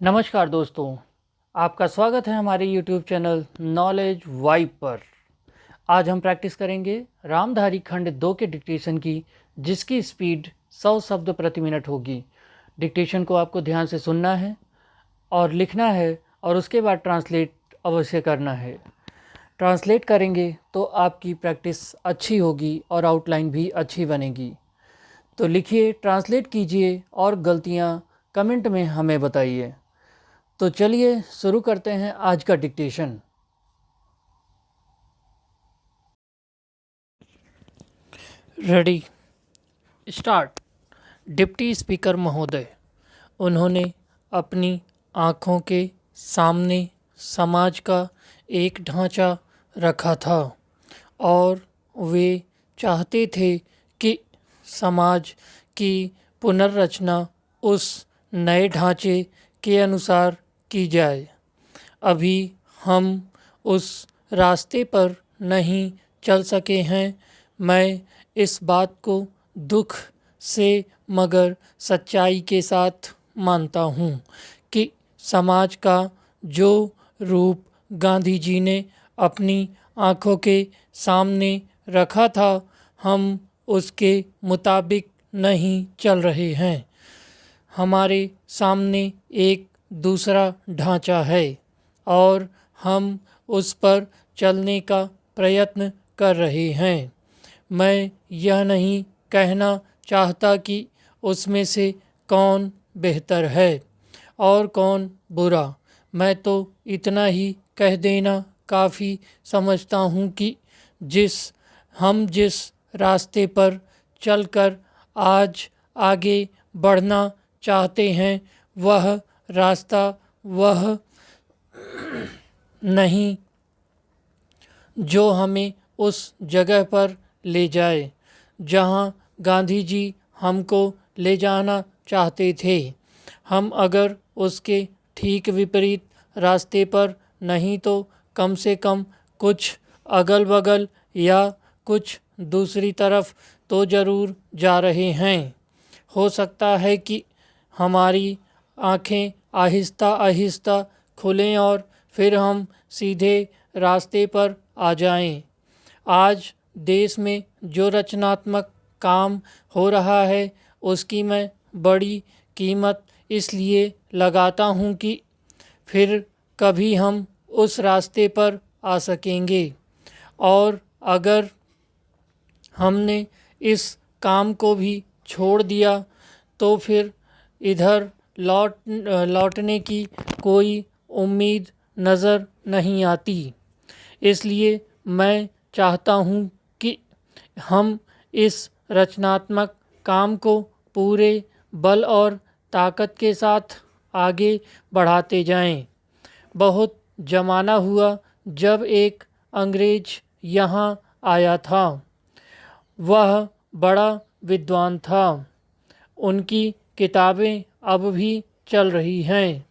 नमस्कार दोस्तों, आपका स्वागत है हमारे YouTube चैनल नॉलेज वाइब पर। आज हम प्रैक्टिस करेंगे रामधारी खंड 2 के डिक्टेशन की, जिसकी स्पीड 100 शब्द प्रति मिनट होगी। डिक्टेशन को आपको ध्यान से सुनना है और लिखना है और उसके बाद ट्रांसलेट अवश्य करना है। ट्रांसलेट करेंगे तो आपकी प्रैक्टिस अच्छी होगी और आउटलाइन भी अच्छी बनेगी। तो लिखिए, ट्रांसलेट कीजिए और गलतियाँ कमेंट में हमें बताइए। तो चलिए शुरू करते हैं आज का dictation. Ready, start. Deputy speaker महोदय, उन्होंने अपनी आँखों के सामने समाज का एक ढांचा रखा था और वे चाहते थे कि समाज की पुनर्रचना उस नए ढांचे के अनुसार की जाए। अभी हम उस रास्ते पर नहीं चल सके हैं। मैं इस बात को दुख से मगर सच्चाई के साथ मानता हूँ कि समाज का जो रूप गांधी जी ने अपनी आँखों के सामने रखा था, हम उसके मुताबिक नहीं चल रहे हैं। हमारे सामने एक दूसरा ढांचा है और हम उस पर चलने का प्रयत्न कर रहे हैं। मैं यह नहीं कहना चाहता कि उसमें से कौन बेहतर है और कौन बुरा। मैं तो इतना ही कह देना काफ़ी समझता हूँ कि जिस रास्ते पर चलकर आज आगे बढ़ना चाहते हैं, वह रास्ता वह नहीं जो हमें उस जगह पर ले जाए जहां गांधी जी हमको ले जाना चाहते थे। हम अगर उसके ठीक विपरीत रास्ते पर नहीं तो कम से कम कुछ अगल बगल या कुछ दूसरी तरफ तो ज़रूर जा रहे हैं। हो सकता है कि हमारी आँखें आहिस्ता आहिस्ता खुलें और फिर हम सीधे रास्ते पर आ जाएं। आज देश में जो रचनात्मक काम हो रहा है, उसकी मैं बड़ी कीमत इसलिए लगाता हूँ कि फिर कभी हम उस रास्ते पर आ सकेंगे। और अगर हमने इस काम को भी छोड़ दिया तो फिर इधर लौटने की कोई उम्मीद नज़र नहीं आती। इसलिए मैं चाहता हूँ कि हम इस रचनात्मक काम को पूरे बल और ताकत के साथ आगे बढ़ाते जाएं। बहुत ज़माना हुआ जब एक अंग्रेज यहाँ आया था। वह बड़ा विद्वान था। उनकी किताबें अब भी चल रही हैं।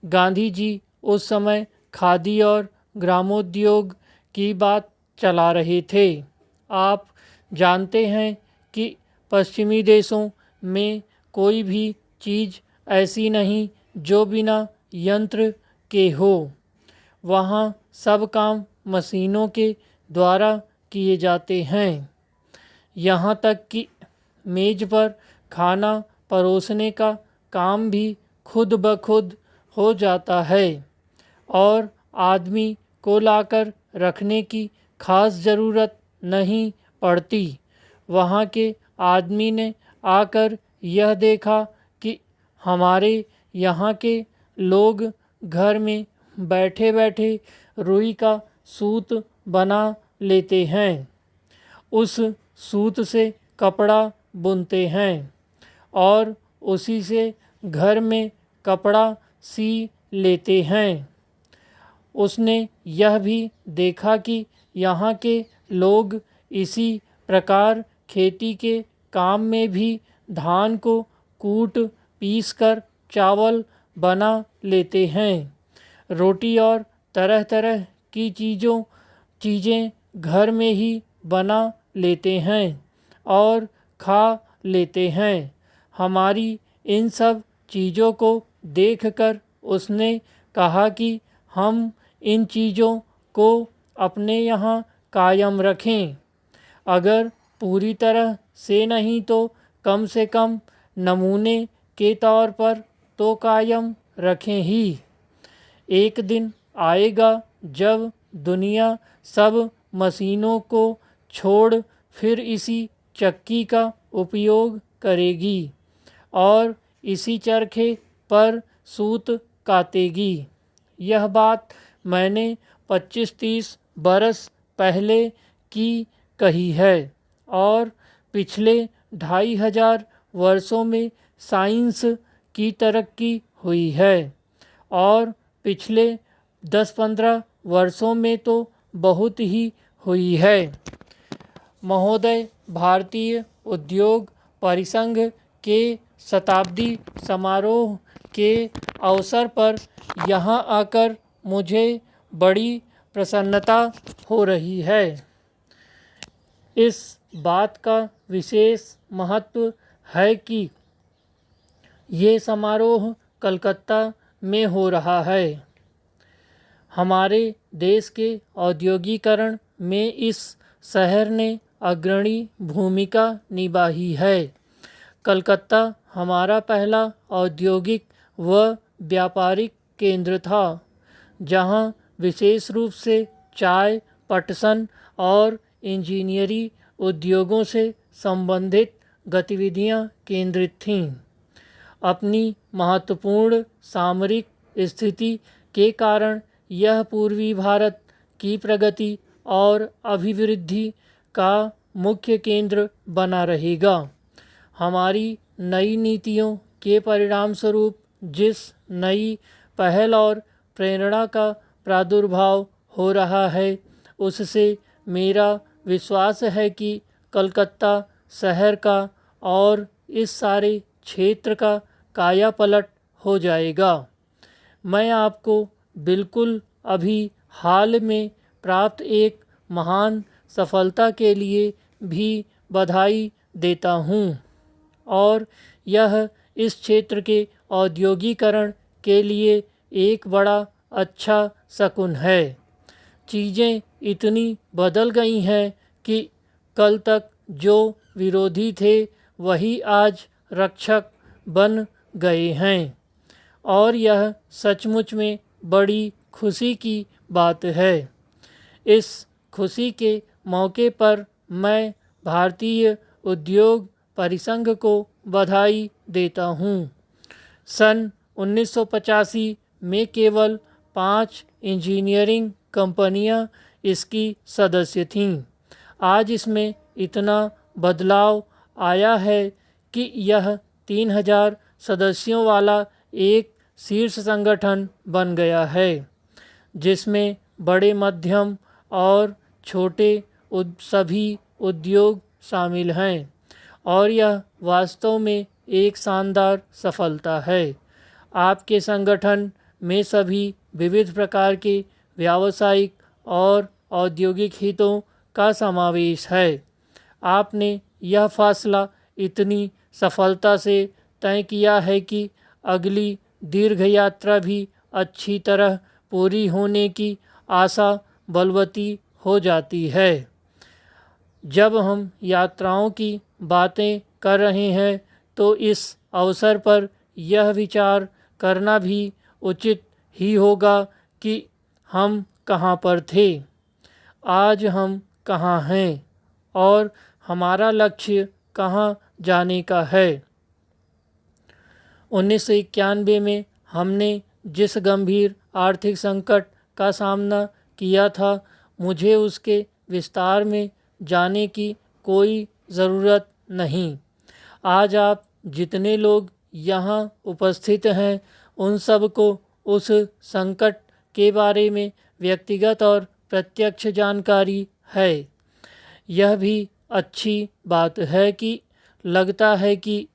गांधी जी उस समय खादी और ग्रामोद्योग की बात चला रहे थे। आप जानते हैं कि पश्चिमी देशों में कोई भी चीज़ ऐसी नहीं जो बिना यंत्र के हो। वहाँ सब काम मशीनों के द्वारा किए जाते हैं। यहाँ तक कि मेज़ पर खाना परोसने का काम भी खुद ब खुद हो जाता है और आदमी को लाकर रखने की खास ज़रूरत नहीं पड़ती। वहाँ के आदमी ने आकर यह देखा कि हमारे यहाँ के लोग घर में बैठे बैठे रुई का सूत बना लेते हैं, उस सूत से कपड़ा बुनते हैं और उसी से घर में कपड़ा सी लेते हैं। उसने यह भी देखा कि यहाँ के लोग इसी प्रकार खेती के काम में भी धान को कूट पीस कर चावल बना लेते हैं। रोटी और तरह तरह की चीज़ें घर में ही बना लेते हैं और खा लेते हैं। हमारी इन सब चीज़ों को देखकर उसने कहा कि हम इन चीज़ों को अपने यहाँ कायम रखें, अगर पूरी तरह से नहीं तो कम से कम नमूने के तौर पर तो कायम रखें ही। एक दिन आएगा जब दुनिया सब मशीनों को छोड़ फिर इसी चक्की का उपयोग करेगी और इसी चरखे पर सूत कातेगी। यह बात मैंने 25-30 बरस पहले की कही है और पिछले 2500 वर्षों में साइंस की तरक्की हुई है और पिछले 10-15 वर्षों में तो बहुत ही हुई है। महोदय, भारतीय उद्योग परिसंघ के शताब्दी समारोह के अवसर पर यहाँ आकर मुझे बड़ी प्रसन्नता हो रही है। इस बात का विशेष महत्व है कि ये समारोह कलकत्ता में हो रहा है। हमारे देश के औद्योगिकरण में इस शहर ने अग्रणी भूमिका निभाई है। कलकत्ता हमारा पहला औद्योगिक व व्यापारिक केंद्र था, जहां विशेष रूप से चाय, पटसन और इंजीनियरी उद्योगों से संबंधित गतिविधियां केंद्रित थीं। अपनी महत्वपूर्ण सामरिक स्थिति के कारण यह पूर्वी भारत की प्रगति और अभिवृद्धि का मुख्य केंद्र बना रहेगा। हमारी नई नीतियों के परिणाम स्वरूप जिस नई पहल और प्रेरणा का प्रादुर्भाव हो रहा है, उससे मेरा विश्वास है कि कलकत्ता शहर का और इस सारे क्षेत्र का कायापलट हो जाएगा। मैं आपको बिल्कुल अभी हाल में प्राप्त एक महान सफलता के लिए भी बधाई देता हूँ और यह इस क्षेत्र के औद्योगिकरण के लिए एक बड़ा अच्छा शकुन है। चीज़ें इतनी बदल गई हैं कि कल तक जो विरोधी थे वही आज रक्षक बन गए हैं और यह सचमुच में बड़ी खुशी की बात है। इस खुशी के मौके पर मैं भारतीय उद्योग परिसंघ को बधाई देता हूँ। सन 1985 में केवल 5 इंजीनियरिंग कंपनियां इसकी सदस्य थीं। आज इसमें इतना बदलाव आया है कि यह 3000 सदस्यों वाला एक शीर्ष संगठन बन गया है, जिसमें बड़े, मध्यम और छोटे सभी उद्योग शामिल हैं और यह वास्तव में एक शानदार सफलता है। आपके संगठन में सभी विविध प्रकार के व्यावसायिक और औद्योगिक हितों का समावेश है। आपने यह फैसला इतनी सफलता से तय किया है कि अगली दीर्घ यात्रा भी अच्छी तरह पूरी होने की आशा बलवती हो जाती है। जब हम यात्राओं की बातें कर रहे हैं तो इस अवसर पर यह विचार करना भी उचित ही होगा कि हम कहाँ पर थे, आज हम कहाँ हैं और हमारा लक्ष्य कहाँ जाने का है। 1991 में हमने जिस गंभीर आर्थिक संकट का सामना किया था, मुझे उसके विस्तार में जाने की कोई ज़रूरत नहीं। आज आप जितने लोग यहाँ उपस्थित हैं, उन सब को उस संकट के बारे में व्यक्तिगत और प्रत्यक्ष जानकारी है। यह भी अच्छी बात है कि लगता है कि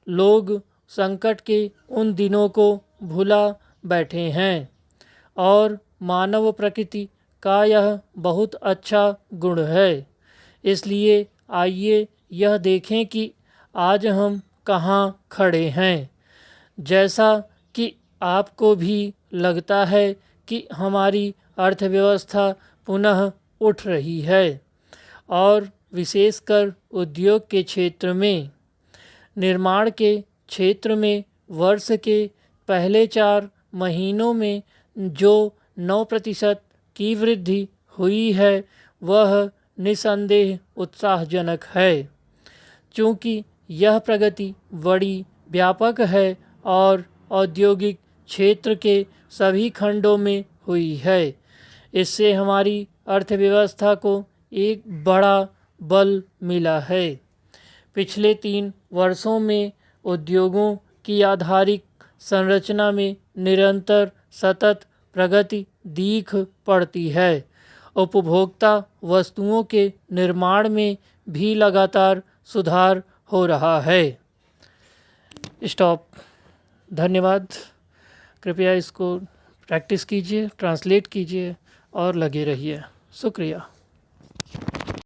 लोग संकट के उन दिनों को भुला बैठे हैं और मानव प्रकृति का यह बहुत अच्छा गुण है। इसलिए आइए यह देखें कि आज हम कहाँ खड़े हैं। जैसा कि आपको भी लगता है कि हमारी अर्थव्यवस्था पुनः उठ रही है और विशेषकर उद्योग के क्षेत्र में, निर्माण के क्षेत्र में वर्ष के पहले 4 महीनों में जो 9% की वृद्धि हुई है वह निसंदेह उत्साहजनक है। चूँकि यह प्रगति बड़ी व्यापक है और औद्योगिक क्षेत्र के सभी खंडों में हुई है, इससे हमारी अर्थव्यवस्था को एक बड़ा बल मिला है। पिछले 3 वर्षों में उद्योगों की आधारिक संरचना में निरंतर सतत प्रगति दिख पड़ती है। उपभोक्ता वस्तुओं के निर्माण में भी लगातार सुधार हो रहा है। स्टॉप। धन्यवाद। कृपया इसको प्रैक्टिस कीजिए, ट्रांसलेट कीजिए और लगे रहिए। शुक्रिया।